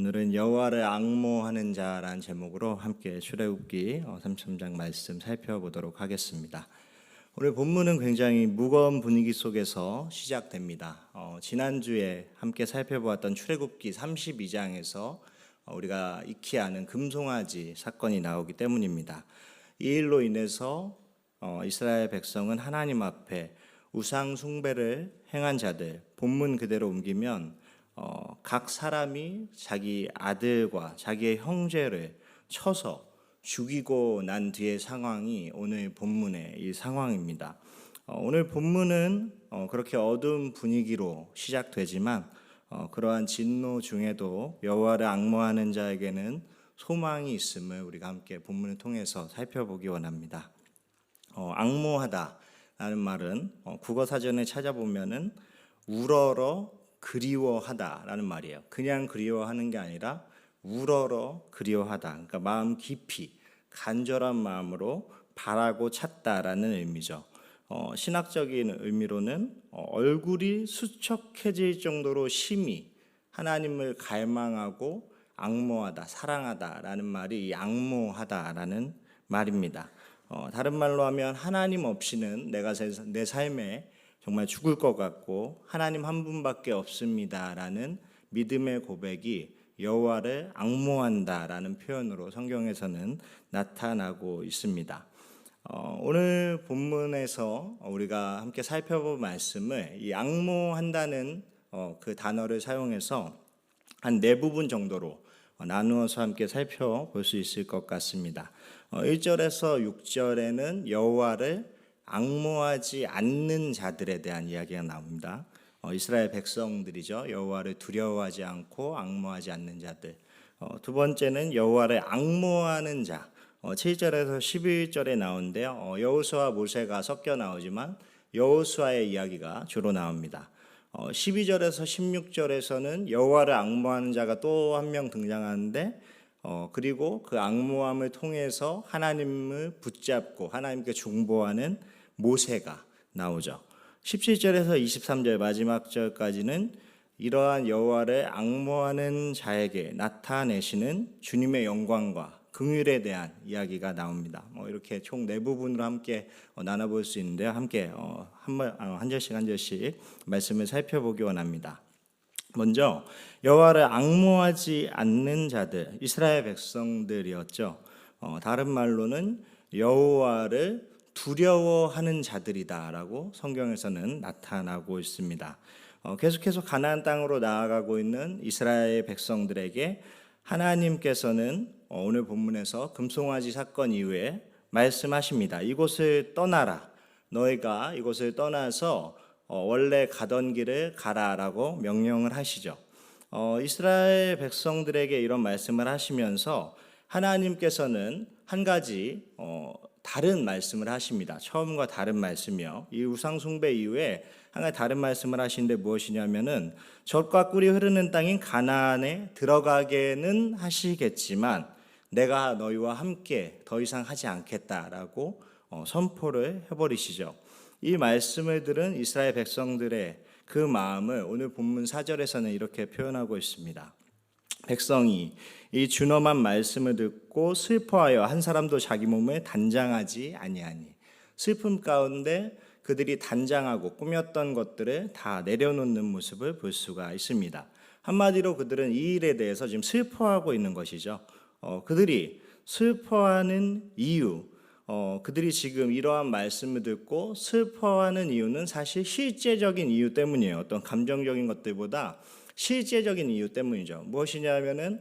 오늘은 여호와를 앙모하는 자라는 제목으로 함께 출애굽기 33장 말씀 살펴보도록 하겠습니다. 오늘 본문은 굉장히 무거운 분위기 속에서 시작됩니다. 지난주에 함께 살펴보았던 출애굽기 32장에서 우리가 익히 아는 금송아지 사건이 나오기 때문입니다. 이 일로 인해서 이스라엘 백성은 하나님 앞에 우상 숭배를 행한 자들, 본문 그대로 옮기면 각 사람이 자기 아들과 자기의 형제를 쳐서 죽이고 난 뒤의 상황이 오늘 본문의 이 상황입니다. 오늘 본문은 그렇게 어두운 분위기로 시작되지만 그러한 진노 중에도 여호와를 앙모하는 자에게는 소망이 있음을 우리가 함께 본문을 통해서 살펴보기 원합니다. 앙모하다라는 말은 국어 사전에 찾아보면은 우러러 그리워하다라는 말이에요. 그냥 그리워하는 게 아니라 우러러 그리워하다. 그러니까 마음 깊이 간절한 마음으로 바라고 찾다라는 의미죠. 신학적인 의미로는 얼굴이 수척해질 정도로 심히 하나님을 갈망하고 앙모하다, 사랑하다라는 말이 이 앙모하다라는 말입니다. 다른 말로 하면 하나님 없이는 내가 내 삶에 정말 죽을 것 같고 하나님 한 분밖에 없습니다라는 믿음의 고백이 여호와를 앙모한다라는 표현으로 성경에서는 나타나고 있습니다. 오늘 본문에서 우리가 함께 살펴볼 말씀을 이 앙모한다는 그 단어를 사용해서 한 네 부분 정도로 나누어서 함께 살펴볼 수 있을 것 같습니다. 1절에서 6절에는 여호와를 앙모하지 않는 자들에 대한 이야기가 나옵니다. 이스라엘 백성들이죠. 여호와를 두려워하지 않고 앙모하지 않는 자들. 두 번째는 여호와를 앙모하는 자. 7절에서 11절에 나오는데요. 여호수아와 모세가 섞여 나오지만 여호수아의 이야기가 주로 나옵니다. 12절에서 16절에서는 여호와를 앙모하는 자가 또 한 명 등장하는데 그리고 그 앙모함을 통해서 하나님을 붙잡고 하나님께 중보하는 모세가 나오죠. 17절에서 23절 마지막 절까지는 이러한 여호와를 앙모하는 자에게 나타내시는 주님의 영광과 긍휼에 대한 이야기가 나옵니다. 이렇게 총 네 부분으로 함께 나눠볼 수 있는데요. 함께 한 절씩 말씀을 살펴보기 원합니다. 먼저 여호와를 앙모하지 않는 자들, 이스라엘 백성들이었죠. 다른 말로는 여호와를 두려워하는 자들이다라고 성경에서는 나타나고 있습니다. 계속해서 가나안 땅으로 나아가고 있는 이스라엘 백성들에게 하나님께서는 오늘 본문에서 금송아지 사건 이후에 말씀하십니다. 이곳을 떠나라. 너희가 이곳을 떠나서 원래 가던 길을 가라라고 명령을 하시죠. 이스라엘 백성들에게 이런 말씀을 하시면서 하나님께서는 한 가지 다른 말씀을 하십니다. 처음과 다른 말씀이요. 이 우상 숭배 이후에 한 가지 다른 말씀을 하시는데 무엇이냐면은 젖과 꿀이 흐르는 땅인 가나안에 들어가게는 하시겠지만 내가 너희와 함께 더 이상 하지 않겠다라고 선포를 해버리시죠. 이 말씀을 들은 이스라엘 백성들의 그 마음을 오늘 본문 4절에서는 이렇게 표현하고 있습니다. 백성이 이 준엄한 말씀을 듣고 슬퍼하여 한 사람도 자기 몸을 단장하지 아니하니. 슬픔 가운데 그들이 단장하고 꾸몄던 것들을 다 내려놓는 모습을 볼 수가 있습니다. 한마디로 그들은 이 일에 대해서 지금 슬퍼하고 있는 것이죠. 그들이 슬퍼하는 이유, 그들이 지금 이러한 말씀을 듣고 슬퍼하는 이유는 사실 실제적인 이유 때문이에요. 어떤 감정적인 것들보다 실제적인 이유 때문이죠. 무엇이냐면은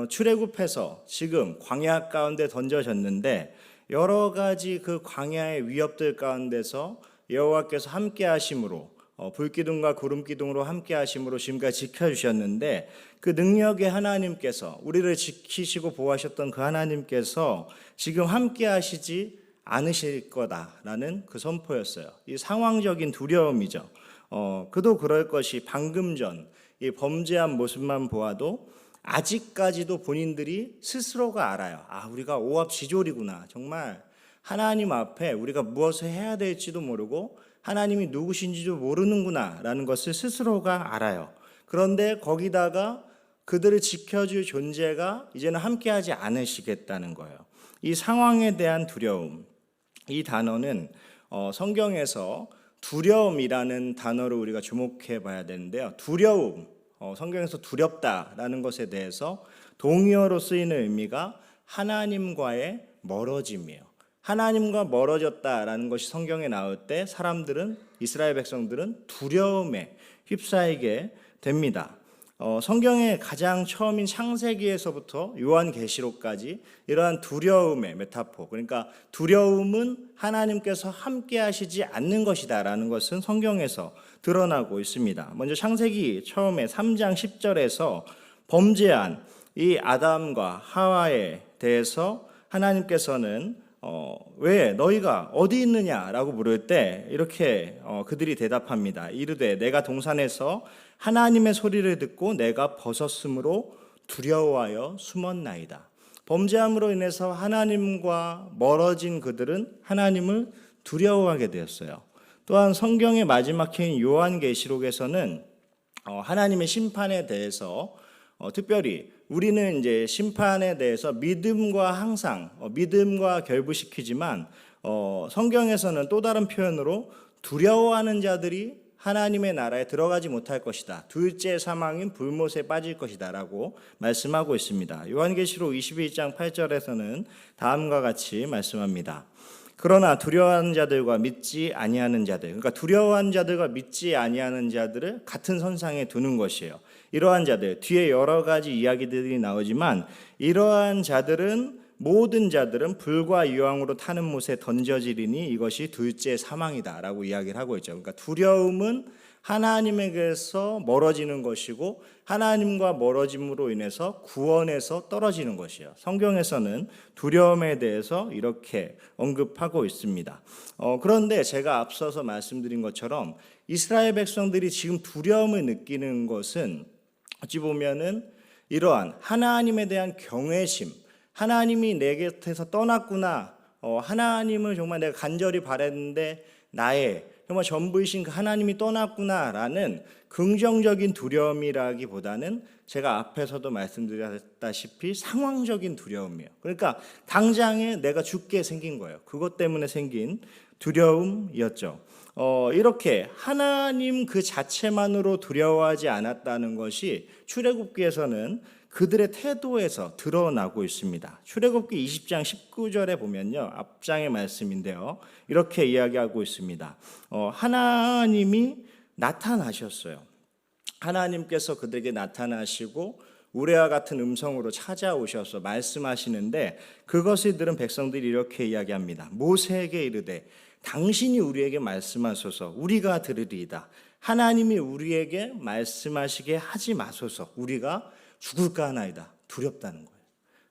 출애굽해서 지금 광야 가운데 던져졌는데 여러 가지 그 광야의 위협들 가운데서 여호와께서 함께 하심으로 불기둥과 구름기둥으로 함께 하심으로 지금까지 지켜주셨는데 그 능력의 하나님께서 우리를 지키시고 보호하셨던 그 하나님께서 지금 함께 하시지 않으실 거다라는 그 선포였어요. 이 상황적인 두려움이죠. 그도 그럴 것이 방금 전 이 범죄한 모습만 보아도 아직까지도 본인들이 스스로가 알아요. 우리가 오합지졸이구나. 정말 하나님 앞에 우리가 무엇을 해야 될지도 모르고 하나님이 누구신지도 모르는구나 라는 것을 스스로가 알아요. 그런데 거기다가 그들을 지켜줄 존재가 이제는 함께하지 않으시겠다는 거예요. 이 상황에 대한 두려움, 이 단어는 성경에서 두려움이라는 단어를 우리가 주목해 봐야 되는데요. 두려움, 성경에서 두렵다라는 것에 대해서 동의어로 쓰이는 의미가 하나님과의 멀어짐이에요. 하나님과 멀어졌다라는 것이 성경에 나올 때 사람들은, 이스라엘 백성들은 두려움에 휩싸이게 됩니다. 성경의 가장 처음인 창세기에서부터 요한계시록까지 이러한 두려움의 메타포, 그러니까 두려움은 하나님께서 함께 하시지 않는 것이다라는 것은 성경에서 드러나고 있습니다. 먼저 창세기 처음에 3장 10절에서 범죄한 이 아담과 하와에 대해서 하나님께서는 왜 너희가 어디 있느냐라고 물을 때 이렇게 그들이 대답합니다. 이르되 내가 동산에서 하나님의 소리를 듣고 내가 벗었으므로 두려워하여 숨었나이다. 범죄함으로 인해서 하나님과 멀어진 그들은 하나님을 두려워하게 되었어요. 또한 성경의 마지막 해인 요한계시록에서는 하나님의 심판에 대해서 특별히 우리는 이제 심판에 대해서 믿음과 항상 믿음과 결부시키지만 성경에서는 또 다른 표현으로 두려워하는 자들이 하나님의 나라에 들어가지 못할 것이다. 둘째 사망인 불못에 빠질 것이다 라고 말씀하고 있습니다. 요한계시록 22장 8절에서는 다음과 같이 말씀합니다. 그러나 두려워하는 자들과 믿지 아니하는 자들, 그러니까 두려워하는 자들과 믿지 아니하는 자들을 같은 선상에 두는 것이에요. 이러한 자들, 뒤에 여러 가지 이야기들이 나오지만 이러한 자들은, 모든 자들은 불과 유황으로 타는 못에 던져지리니 이것이 둘째 사망이다 라고 이야기를 하고 있죠. 그러니까 두려움은 하나님에게서 멀어지는 것이고 하나님과 멀어짐으로 인해서 구원에서 떨어지는 것이에요. 성경에서는 두려움에 대해서 이렇게 언급하고 있습니다. 그런데 제가 앞서서 말씀드린 것처럼 이스라엘 백성들이 지금 두려움을 느끼는 것은 어찌 보면은 이러한 하나님에 대한 경외심, 하나님이 내 곁에서 떠났구나, 하나님을 정말 내가 간절히 바랬는데 나의 정말 전부이신 그 하나님이 떠났구나라는 긍정적인 두려움이라기보다는 제가 앞에서도 말씀드렸다시피 상황적인 두려움이에요. 그러니까 당장에 내가 죽게 생긴 거예요. 그것 때문에 생긴 두려움이었죠. 이렇게 하나님 그 자체만으로 두려워하지 않았다는 것이 출애굽기에서는 그들의 태도에서 드러나고 있습니다. 출애굽기 20장 19절에 보면요, 앞장의 말씀인데요, 이렇게 이야기하고 있습니다. 하나님이 나타나셨어요. 하나님께서 그들에게 나타나시고 우레와 같은 음성으로 찾아오셔서 말씀하시는데 그것을 들은 백성들이 이렇게 이야기합니다. 모세에게 이르되 당신이 우리에게 말씀하소서 우리가 들으리이다. 하나님이 우리에게 말씀하시게 하지 마소서 우리가 죽을까 하나이다. 두렵다는 거예요.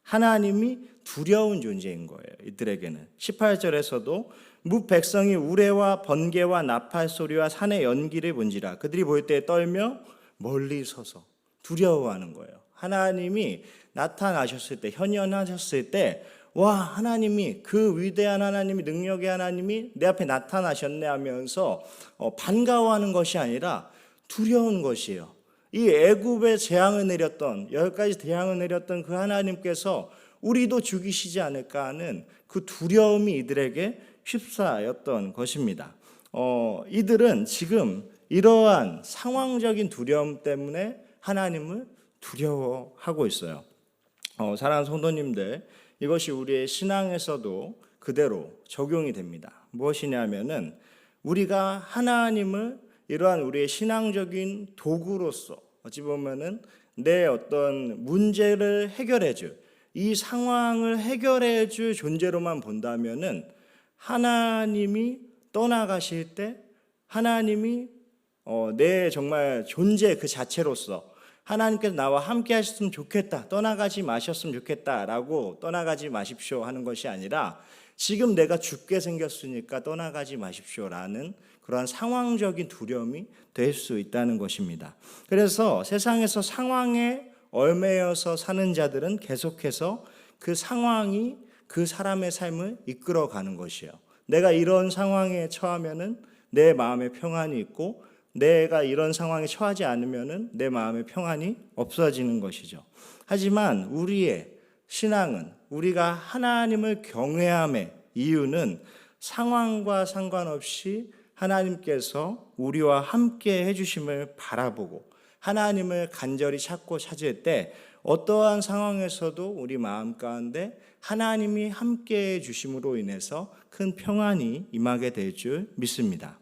하나님이 두려운 존재인 거예요. 이들에게는. 18절에서도 무 백성이 우레와 번개와 나팔 소리와 산의 연기를 본지라 그들이 볼 때 떨며 멀리 서서 두려워하는 거예요. 하나님이 나타나셨을 때, 현현하셨을 때 와, 하나님이, 그 위대한 하나님이, 능력의 하나님이 내 앞에 나타나셨네 하면서 반가워하는 것이 아니라 두려운 것이에요. 이 애굽에 재앙을 내렸던, 10가지 재앙을 내렸던 그 하나님께서 우리도 죽이시지 않을까 하는 그 두려움이 이들에게 휩싸였던 것입니다. 이들은 지금 이러한 상황적인 두려움 때문에 하나님을 두려워하고 있어요. 사랑하는 성도님들, 이것이 우리의 신앙에서도 그대로 적용이 됩니다. 무엇이냐면은 우리가 하나님을 이러한 우리의 신앙적인 도구로서 어찌 보면은 내 어떤 문제를 해결해줄, 이 상황을 해결해줄 존재로만 본다면은 하나님이 떠나가실 때 하나님이 내 정말 존재 그 자체로서 하나님께서 나와 함께 하셨으면 좋겠다, 떠나가지 마셨으면 좋겠다라고 떠나가지 마십시오 하는 것이 아니라 지금 내가 죽게 생겼으니까 떠나가지 마십시오라는 그러한 상황적인 두려움이 될 수 있다는 것입니다. 그래서 세상에서 상황에 얽매여서 사는 자들은 계속해서 그 상황이 그 사람의 삶을 이끌어가는 것이에요. 내가 이런 상황에 처하면은 내 마음에 평안이 있고 내가 이런 상황에 처하지 않으면은 내 마음의 평안이 없어지는 것이죠. 하지만 우리의 신앙은 우리가 하나님을 경외함의 이유는 상황과 상관없이 하나님께서 우리와 함께 해주심을 바라보고 하나님을 간절히 찾고 찾을 때 어떠한 상황에서도 우리 마음 가운데 하나님이 함께 해주심으로 인해서 큰 평안이 임하게 될 줄 믿습니다.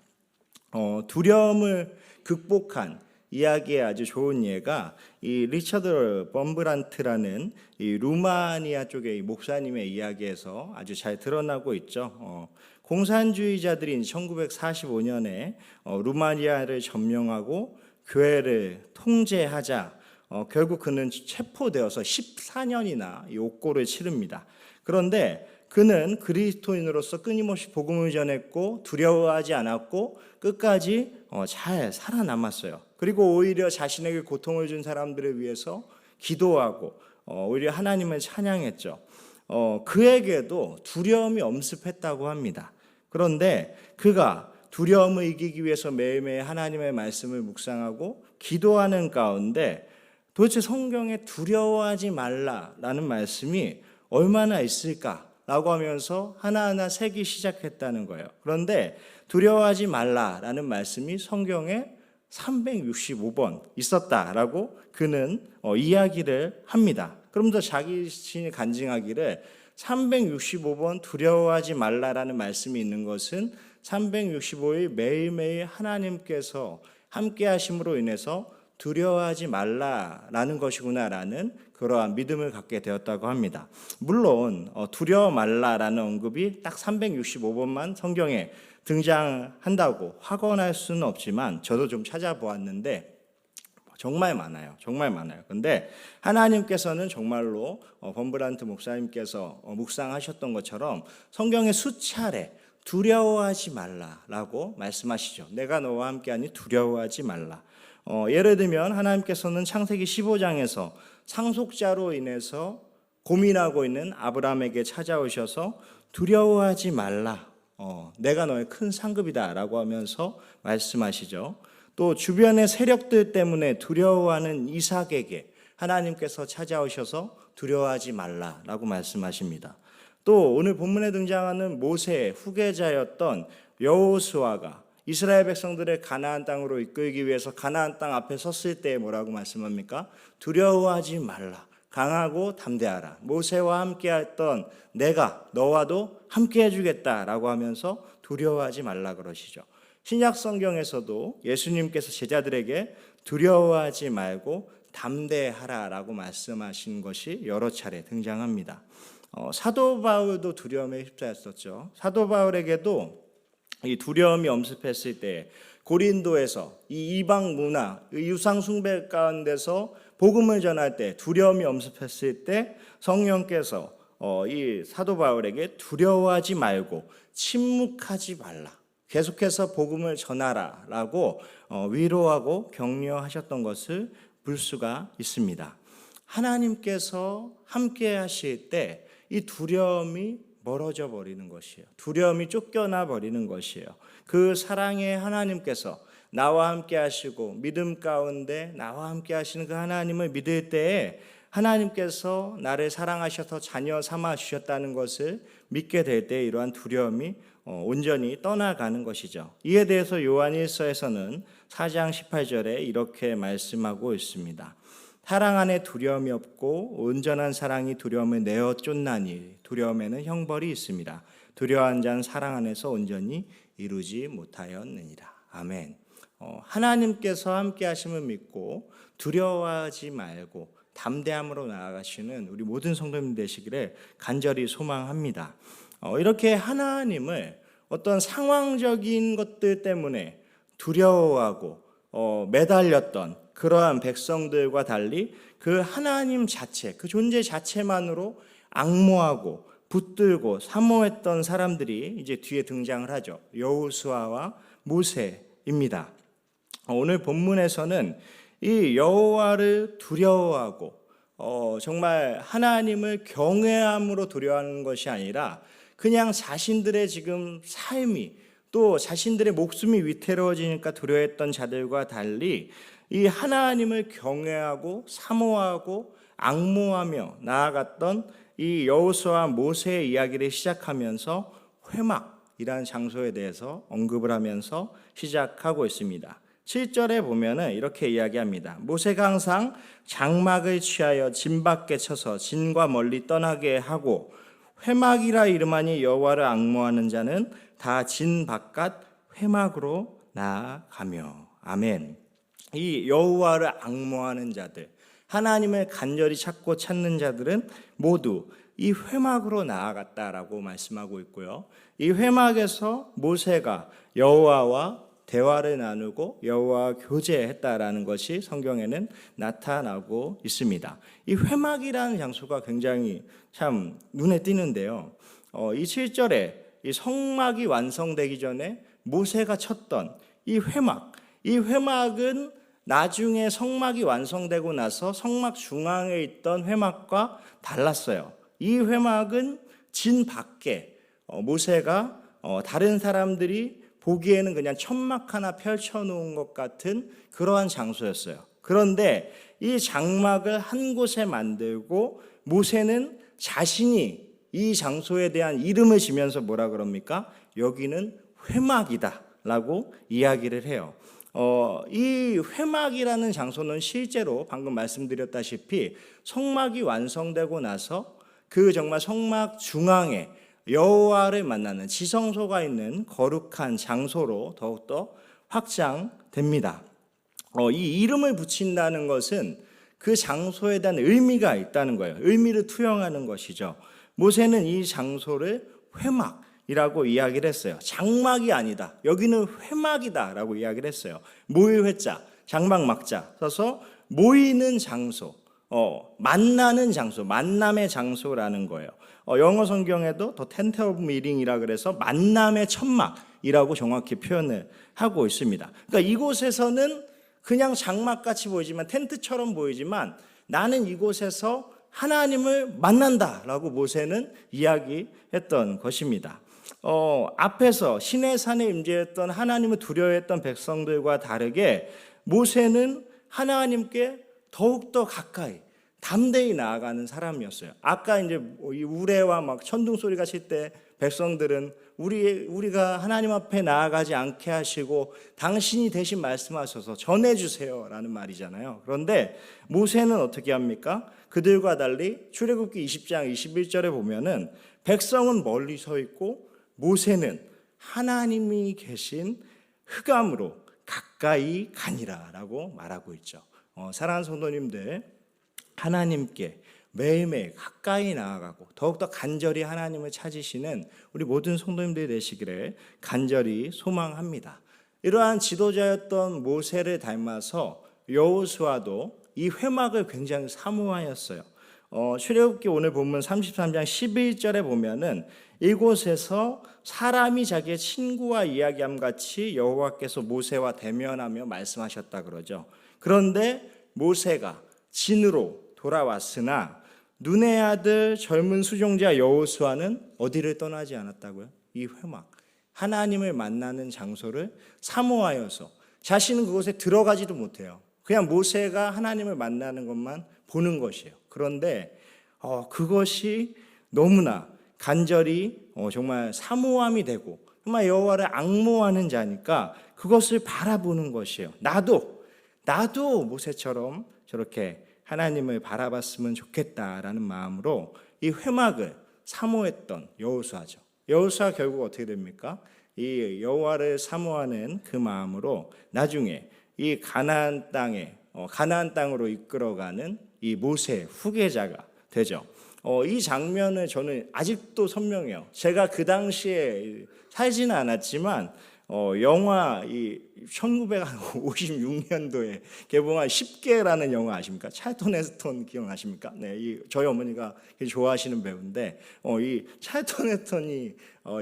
두려움을 극복한 이야기의 아주 좋은 예가 이 리처드 범브란트라는 이 루마니아 쪽의 목사님의 이야기에서 아주 잘 드러나고 있죠. 공산주의자들이 1945년에 루마니아를 점령하고 교회를 통제하자 결국 그는 체포되어서 14년이나 이 옥고를 치릅니다. 그런데 그는 그리스도인으로서 끊임없이 복음을 전했고 두려워하지 않았고 끝까지 잘 살아남았어요. 그리고 오히려 자신에게 고통을 준 사람들을 위해서 기도하고 오히려 하나님을 찬양했죠. 그에게도 두려움이 엄습했다고 합니다. 그런데 그가 두려움을 이기기 위해서 매일매일 하나님의 말씀을 묵상하고 기도하는 가운데 도대체 성경에 두려워하지 말라라는 말씀이 얼마나 있을까라고 하면서 하나하나 세기 시작했다는 거예요. 그런데 두려워하지 말라라는 말씀이 성경에 365번 있었다라고 그는 이야기를 합니다. 그러면서 자기 자신이 간증하기를 365번 두려워하지 말라라는 말씀이 있는 것은 365일 매일매일 하나님께서 함께 하심으로 인해서 두려워하지 말라라는 것이구나라는 그러한 믿음을 갖게 되었다고 합니다. 물론 두려워 말라라는 언급이 딱 365번만 성경에 등장한다고 확언할 수는 없지만 저도 좀 찾아보았는데 정말 많아요. 정말 많아요. 근데 하나님께서는 정말로 범브란트 목사님께서 묵상하셨던 것처럼 성경의 수차례 두려워하지 말라라고 말씀하시죠. 내가 너와 함께하니 두려워하지 말라. 예를 들면 하나님께서는 창세기 15장에서 상속자로 인해서 고민하고 있는 아브라함에게 찾아오셔서 두려워하지 말라. 내가 너의 큰 상급이다 라고 하면서 말씀하시죠. 또 주변의 세력들 때문에 두려워하는 이삭에게 하나님께서 찾아오셔서 두려워하지 말라라고 말씀하십니다. 또 오늘 본문에 등장하는 모세의 후계자였던 여호수아가 이스라엘 백성들을 가나안 땅으로 이끌기 위해서 가나안 땅 앞에 섰을 때 뭐라고 말씀합니까? 두려워하지 말라. 강하고 담대하라. 모세와 함께했던 내가 너와도 함께 해주겠다라고 하면서 두려워하지 말라 그러시죠. 신약 성경에서도 예수님께서 제자들에게 두려워하지 말고 담대하라라고 말씀하신 것이 여러 차례 등장합니다. 사도 바울도 두려움에 휩싸였었죠. 사도 바울에게도 이 두려움이 엄습했을 때 고린도에서 이 이방 문화, 유상 숭배 가운데서 복음을 전할 때 두려움이 엄습했을 때 성령께서 이 사도 바울에게 두려워하지 말고 침묵하지 말라. 계속해서 복음을 전하라라고 위로하고 격려하셨던 것을 볼 수가 있습니다. 하나님께서 함께 하실 때 이 두려움이 멀어져 버리는 것이에요. 두려움이 쫓겨나 버리는 것이에요. 그 사랑의 하나님께서 나와 함께 하시고 믿음 가운데 나와 함께 하시는 그 하나님을 믿을 때에 하나님께서 나를 사랑하셔서 자녀 삼아 주셨다는 것을 믿게 될 때 이러한 두려움이 온전히 떠나가는 것이죠. 이에 대해서 요한 1서에서는 4장 18절에 이렇게 말씀하고 있습니다. 사랑 안에 두려움이 없고 온전한 사랑이 두려움을 내어 쫓나니 두려움에는 형벌이 있습니다. 두려워한 자는 사랑 안에서 온전히 이루지 못하였느니라. 아멘. 하나님께서 함께 하심을 믿고 두려워하지 말고 담대함으로 나아가시는 우리 모든 성도님 되시기를 간절히 소망합니다. 이렇게 하나님을 어떤 상황적인 것들 때문에 두려워하고 매달렸던 그러한 백성들과 달리 그 하나님 자체, 그 존재 자체만으로 앙모하고 붙들고 사모했던 사람들이 이제 뒤에 등장을 하죠. 여호수아와 모세입니다. 오늘 본문에서는 이 여호와를 두려워하고 정말 하나님을 경외함으로 두려워하는 것이 아니라 그냥 자신들의 지금 삶이 또 자신들의 목숨이 위태로워지니까 두려워했던 자들과 달리 이 하나님을 경외하고 사모하고 앙모하며 나아갔던 이 여호수아와 모세의 이야기를 시작하면서 회막이라는 장소에 대해서 언급을 하면서 시작하고 있습니다. 7절에 보면은 이렇게 이야기합니다. 모세가 항상 장막을 취하여 진 밖에 쳐서 진과 멀리 떠나게 하고 회막이라 이름하니 여호와를 앙모하는 자는 다 진 바깥 회막으로 나아가며. 아멘. 이 여호와를 앙모하는 자들, 하나님을 간절히 찾고 찾는 자들은 모두 이 회막으로 나아갔다라고 말씀하고 있고요. 이 회막에서 모세가 여호와와 대화를 나누고 여호와와 교제했다라는 것이 성경에는 나타나고 있습니다. 이 회막이라는 장소가 굉장히 참 눈에 띄는데요. 이 7절에 이 성막이 완성되기 전에 모세가 쳤던 이 회막은 나중에 성막이 완성되고 나서 성막 중앙에 있던 회막과 달랐어요. 이 회막은 진 밖에 모세가 다른 사람들이 보기에는 그냥 천막 하나 펼쳐놓은 것 같은 그러한 장소였어요. 그런데 이 장막을 한 곳에 만들고 모세는 자신이 이 장소에 대한 이름을 지면서 뭐라 그럽니까? 여기는 회막이다 라고 이야기를 해요. 이 회막이라는 장소는 실제로 방금 말씀드렸다시피 성막이 완성되고 나서 그 정말 성막 중앙에 여호와를 만나는 지성소가 있는 거룩한 장소로 더욱더 확장됩니다. 이 이름을 붙인다는 것은 그 장소에 대한 의미가 있다는 거예요. 의미를 투영하는 것이죠. 모세는 이 장소를 회막이라고 이야기를 했어요. 장막이 아니다. 여기는 회막이다 라고 이야기를 했어요. 모일 회자, 장막 막자 써서 모이는 장소, 만나는 장소, 만남의 장소라는 거예요. 영어 성경에도 더 텐트 오브 미팅이라 그래서 만남의 천막이라고 정확히 표현을 하고 있습니다. 그러니까 이곳에서는 그냥 장막같이 보이지만 텐트처럼 보이지만 나는 이곳에서 하나님을 만난다라고 모세는 이야기했던 것입니다. 앞에서 시내산에 임재했던 하나님을 두려워했던 백성들과 다르게 모세는 하나님께 더욱더 가까이 담대히 나아가는 사람이었어요. 아까 이제 우레와 막 천둥 소리가 칠 때 백성들은 우리가 하나님 앞에 나아가지 않게 하시고 당신이 대신 말씀하셔서 전해주세요라는 말이잖아요. 그런데 모세는 어떻게 합니까? 그들과 달리 출애굽기 20장 21절에 보면은 백성은 멀리 서 있고 모세는 하나님이 계신 흑암으로 가까이 가니라라고 말하고 있죠. 사랑하는 성도님들, 하나님께 매일매일 가까이 나아가고 더욱더 간절히 하나님을 찾으시는 우리 모든 성도님들이 되시기를 간절히 소망합니다. 이러한 지도자였던 모세를 닮아서 여호수아도 이 회막을 굉장히 사모하였어요. 출애굽기 오늘 본문 33장 11절에 보면은 이곳에서 사람이 자기의 친구와 이야기함 같이 여호와께서 모세와 대면하며 말씀하셨다 그러죠. 그런데 모세가 진으로 돌아왔으나 눈의 아들 젊은 수종자 여호수아는 어디를 떠나지 않았다고요? 이 회막, 하나님을 만나는 장소를 사모하여서 자신은 그곳에 들어가지도 못해요. 그냥 모세가 하나님을 만나는 것만 보는 것이에요. 그런데 그것이 너무나 간절히 정말 사모함이 되고 정말 여호와를 앙모하는 자니까 그것을 바라보는 것이에요. 나도 모세처럼 저렇게 하나님을 바라봤으면 좋겠다라는 마음으로 이 회막을 사모했던 여호수아죠. 여호수아 결국 어떻게 됩니까? 이 여호와를 사모하는 그 마음으로 나중에 이 가나안 땅으로 이끌어가는 이 모세의 후계자가 되죠. 이 장면을 저는 아직도 선명해요. 제가 그 당시에 살지는 않았지만 영화 이 1956년도에 개봉한 10개라는 영화 아십니까? 찰턴 헤스턴 기억나십니까? 네, 저희 어머니가 좋아하시는 배우인데 이 찰턴 헤스턴이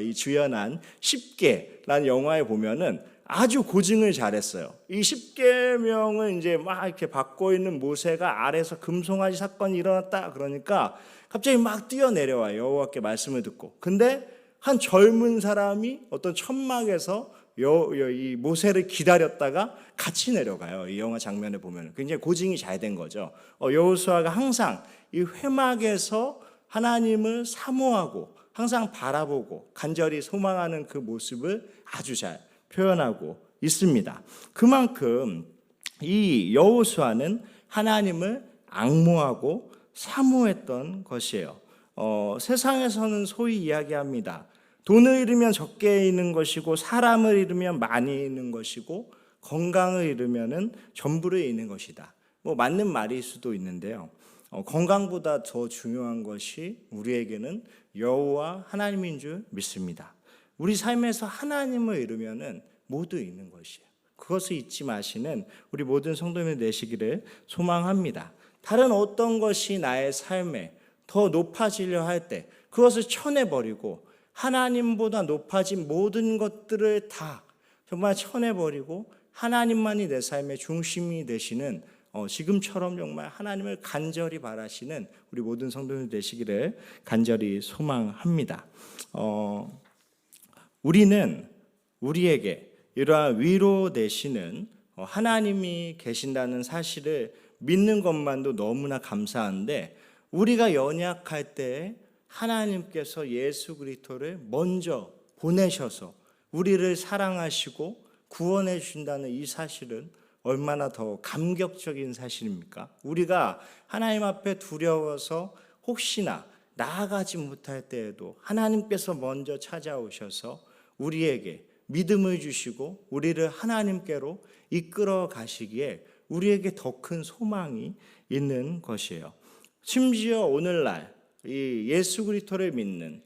이 주연한 10개라는 영화에 보면은 아주 고증을 잘했어요. 이 10계명을 이제 막 이렇게 받고 있는 모세가 아래서 금송아지 사건이 일어났다 그러니까 갑자기 막 뛰어내려와요. 여호와께 말씀을 듣고. 근데 한 젊은 사람이 어떤 천막에서 이 모세를 기다렸다가 같이 내려가요. 이 영화 장면에 보면 굉장히 고증이 잘 된 거죠. 여호수아가 항상 이 회막에서 하나님을 사모하고 항상 바라보고 간절히 소망하는 그 모습을 아주 잘 표현하고 있습니다. 그만큼 이 여호수아는 하나님을 앙모하고 사모했던 것이에요. 세상에서는 소위 이야기합니다. 돈을 잃으면 적게 잃는 것이고 사람을 잃으면 많이 잃는 것이고 건강을 잃으면 전부를 잃는 것이다. 맞는 말일 수도 있는데요. 건강보다 더 중요한 것이 우리에게는 여호와 하나님인 줄 믿습니다. 우리 삶에서 하나님을 잃으면 모두 잃는 것이에요. 그것을 잊지 마시는 우리 모든 성도님들 되시기를 소망합니다. 다른 어떤 것이 나의 삶에 더 높아지려 할 때 그것을 쳐내버리고 하나님보다 높아진 모든 것들을 다 정말 쳐내버리고 하나님만이 내 삶의 중심이 되시는 지금처럼 정말 하나님을 간절히 바라시는 우리 모든 성도들 되시기를 간절히 소망합니다. 우리는 우리에게 이러한 위로 되시는 하나님이 계신다는 사실을 믿는 것만도 너무나 감사한데 우리가 연약할 때 하나님께서 예수 그리스도를 먼저 보내셔서 우리를 사랑하시고 구원해 주신다는 이 사실은 얼마나 더 감격적인 사실입니까? 우리가 하나님 앞에 두려워서 혹시나 나아가지 못할 때에도 하나님께서 먼저 찾아오셔서 우리에게 믿음을 주시고 우리를 하나님께로 이끌어 가시기에 우리에게 더 큰 소망이 있는 것이에요. 심지어 오늘날 이 예수 그리스도를 믿는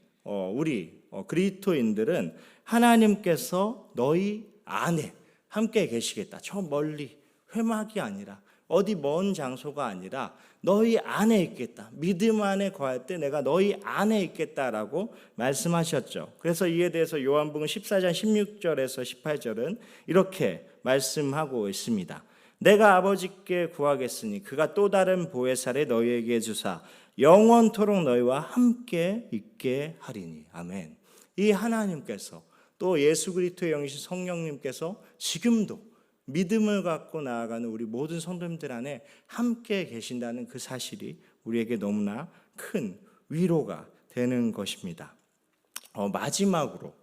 우리 그리스도인들은 하나님께서 너희 안에 함께 계시겠다. 저 멀리 회막이 아니라 어디 먼 장소가 아니라 너희 안에 있겠다. 믿음 안에 거할 때 내가 너희 안에 있겠다라고 말씀하셨죠. 그래서 이에 대해서 요한복음 14장 16절에서 18절은 이렇게 말씀하고 있습니다. 내가 아버지께 구하겠으니 그가 또 다른 보혜사를 너희에게 주사 영원토록 너희와 함께 있게 하리니. 아멘. 이 하나님께서 또 예수 그리스도의 영이신 성령님께서 지금도 믿음을 갖고 나아가는 우리 모든 성도님들 안에 함께 계신다는 그 사실이 우리에게 너무나 큰 위로가 되는 것입니다. 마지막으로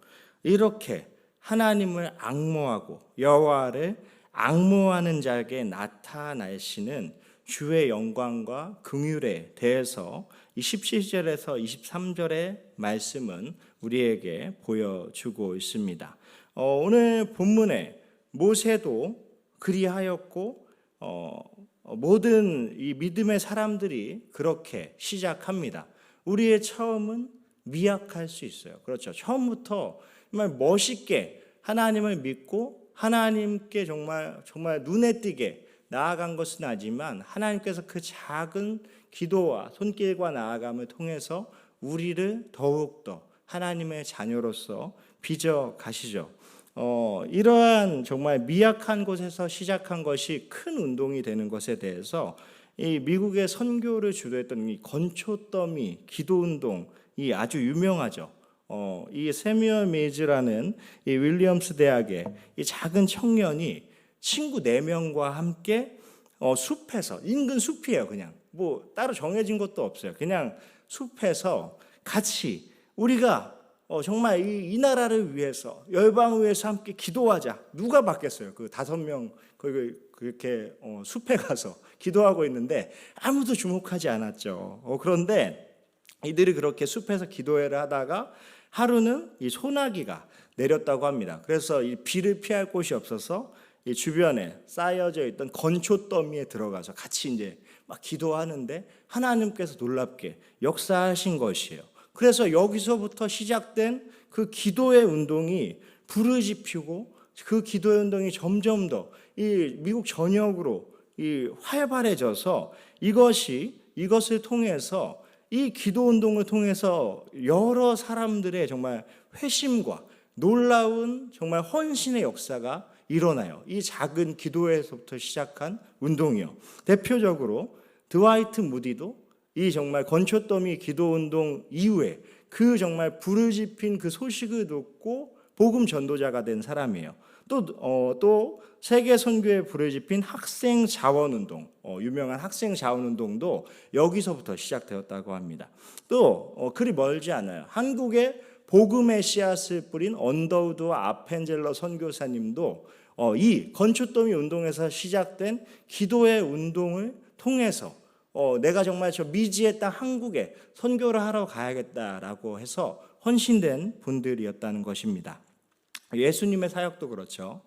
이렇게 하나님을 앙모하고 여호와를 앙모하는 자에게 나타나시는 주의 영광과 긍휼에 대해서 17절에서 23절의 말씀은 우리에게 보여주고 있습니다. 오늘 본문에 모세도 그리하였고 모든 이 믿음의 사람들이 그렇게 시작합니다. 우리의 처음은 미약할 수 있어요. 그렇죠. 처음부터 정말 멋있게 하나님을 믿고 하나님께 정말 눈에 띄게 나아간 것은 아니지만 하나님께서 그 작은 기도와 손길과 나아감을 통해서 우리를 더욱더 하나님의 자녀로서 빚어 가시죠. 이러한 정말 미약한 곳에서 시작한 것이 큰 운동이 되는 것에 대해서 이 미국의 선교를 주도했던 이 건초더미 기도 운동이 아주 유명하죠. 이 세뮤얼 메이즈라는 이 윌리엄스 대학의 이 작은 청년이 친구 4명과 함께 숲에서, 인근 숲이에요. 그냥 따로 정해진 것도 없어요. 그냥 숲에서 같이 우리가 정말 이 나라를 위해서, 열방을 위해서 함께 기도하자. 누가 받겠어요? 그 5명 그렇게 숲에 가서 기도하고 있는데 아무도 주목하지 않았죠. 그런데 이들이 그렇게 숲에서 기도회를 하다가 하루는 이 소나기가 내렸다고 합니다. 그래서 이 비를 피할 곳이 없어서 이 주변에 쌓여져 있던 건초더미에 들어가서 같이 이제 막 기도하는데 하나님께서 놀랍게 역사하신 것이에요. 그래서 여기서부터 시작된 그 기도의 운동이 부르짖히고 그 기도의 운동이 점점 더 이 미국 전역으로 이 활발해져서 이것을 통해서 이 기도 운동을 통해서 여러 사람들의 정말 회심과 놀라운 정말 헌신의 역사가 일어나요. 이 작은 기도에서부터 시작한 운동이요. 대표적으로 드와이트 무디도 이 정말 건초더미 기도운동 이후에 그 정말 부르짖힌 그 소식을 듣고 복음 전도자가 된 사람이에요. 또 세계 선교에 부르짖힌 학생 자원운동, 유명한 학생 자원운동도 여기서부터 시작되었다고 합니다. 또 그리 멀지 않아요. 한국에 복음의 씨앗을 뿌린 언더우드 아펜젤러 선교사님도 이 건초더미 운동에서 시작된 기도의 운동을 통해서 내가 정말 저 미지의 땅 한국에 선교를 하러 가야겠다라고 해서 헌신된 분들이었다는 것입니다. 예수님의 사역도 그렇죠.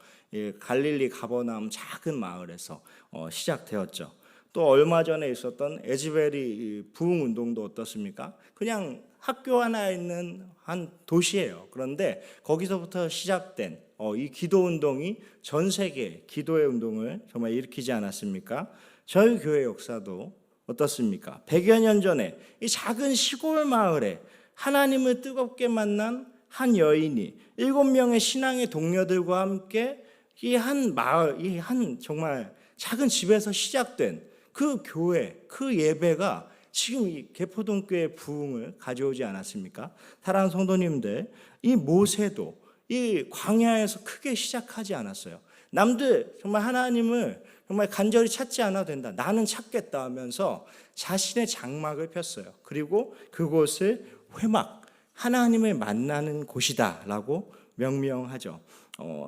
갈릴리 가버나움 작은 마을에서 시작되었죠. 또 얼마 전에 있었던 에즈베리 부흥 운동도 어떻습니까? 그냥 학교 하나에 있는 한 도시예요. 그런데 거기서부터 시작된 이 기도 운동이 전 세계 기도의 운동을 정말 일으키지 않았습니까? 저희 교회 역사도 어떻습니까? 100여 년 전에 이 작은 시골 마을에 하나님을 뜨겁게 만난 한 여인이 7명의 신앙의 동료들과 함께 이 한 마을, 이 한 정말 작은 집에서 시작된 그 교회, 그 예배가 지금 이 개포동교회 부흥을 가져오지 않았습니까? 사랑하는 성도님들, 이 모세도 이 광야에서 크게 시작하지 않았어요. 남들 정말 하나님을 정말 간절히 찾지 않아도 된다. 나는 찾겠다 하면서 자신의 장막을 폈어요. 그리고 그곳을 회막, 하나님을 만나는 곳이다라고 명명하죠.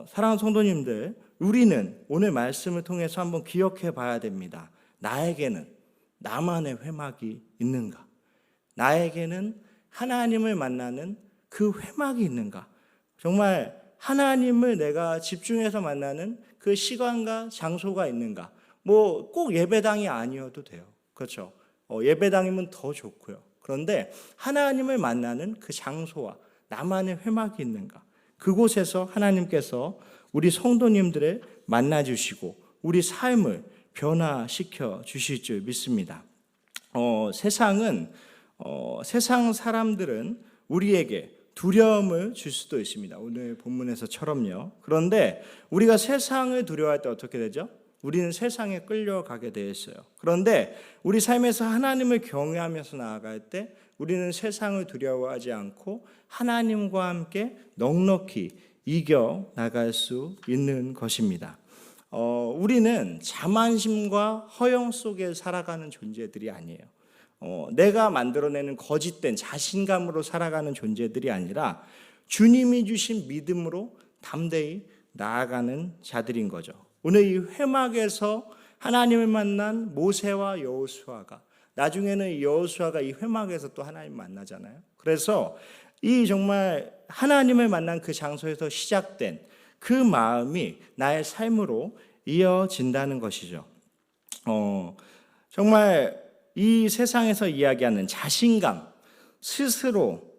사랑하는 성도님들, 우리는 오늘 말씀을 통해서 한번 기억해 봐야 됩니다. 나에게는 나만의 회막이 있는가? 나에게는 하나님을 만나는 그 회막이 있는가? 정말 하나님을 내가 집중해서 만나는 그 시간과 장소가 있는가? 뭐 꼭 예배당이 아니어도 돼요. 그렇죠? 예배당이면 더 좋고요. 그런데 하나님을 만나는 그 장소와 나만의 회막이 있는가? 그곳에서 하나님께서 우리 성도님들을 만나주시고 우리 삶을 변화시켜 주실 줄 믿습니다. 세상 사람들은 우리에게 두려움을 줄 수도 있습니다. 오늘 본문에서처럼요. 그런데 우리가 세상을 두려워할 때 어떻게 되죠? 우리는 세상에 끌려가게 되어 있어요. 그런데 우리 삶에서 하나님을 경외하면서 나아갈 때 우리는 세상을 두려워하지 않고 하나님과 함께 넉넉히 이겨 나갈 수 있는 것입니다. 우리는 자만심과 허영 속에 살아가는 존재들이 아니에요. 내가 만들어내는 거짓된 자신감으로 살아가는 존재들이 아니라 주님이 주신 믿음으로 담대히 나아가는 자들인 거죠. 오늘 이 회막에서 하나님을 만난 모세와 여호수아가 나중에는 여호수아가 이 회막에서 또 하나님 만나잖아요. 그래서 이 정말 하나님을 만난 그 장소에서 시작된 그 마음이 나의 삶으로 이어진다는 것이죠. 정말 이 세상에서 이야기하는 자신감, 스스로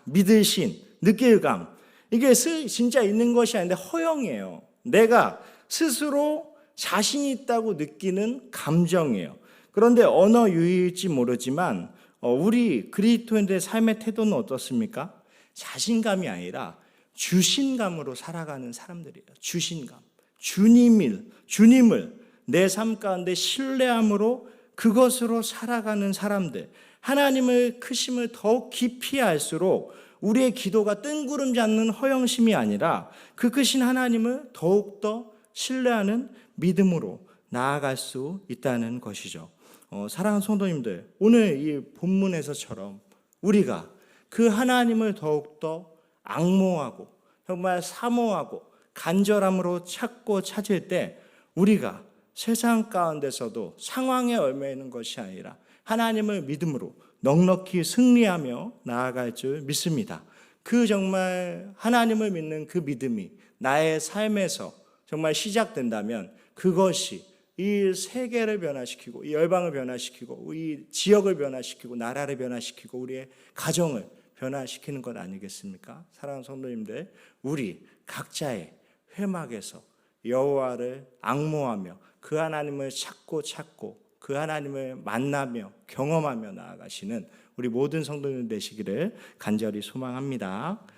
믿을 신, 느낄감, 이게 진짜 있는 것이 아닌데 허영이에요. 내가 스스로 자신 있다고 느끼는 감정이에요. 그런데 언어 유희일지 모르지만 우리 그리스도인들의 삶의 태도는 어떻습니까? 자신감이 아니라 주신감으로 살아가는 사람들이에요. 주신감. 주님을 내 삶 가운데 신뢰함으로 그것으로 살아가는 사람들. 하나님의 크심을 더욱 깊이 알수록 우리의 기도가 뜬구름 잡는 허영심이 아니라 그 크신 하나님을 더욱더 신뢰하는 믿음으로 나아갈 수 있다는 것이죠. 사랑하는 성도님들, 오늘 이 본문에서처럼 우리가 그 하나님을 더욱더 앙모하고 정말 사모하고 간절함으로 찾고 찾을 때 우리가 세상 가운데서도 상황에 얽매이는 것이 아니라 하나님을 믿음으로 넉넉히 승리하며 나아갈 줄 믿습니다. 그 정말 하나님을 믿는 그 믿음이 나의 삶에서 정말 시작된다면 그것이 이 세계를 변화시키고 이 열방을 변화시키고 이 지역을 변화시키고 나라를 변화시키고 우리의 가정을 변화시키는 것 아니겠습니까? 사랑하는 성도님들, 우리 각자의 회막에서 여호와를 앙모하며 그 하나님을 찾고 그 하나님을 만나며 경험하며 나아가시는 우리 모든 성도님 되시기를 간절히 소망합니다.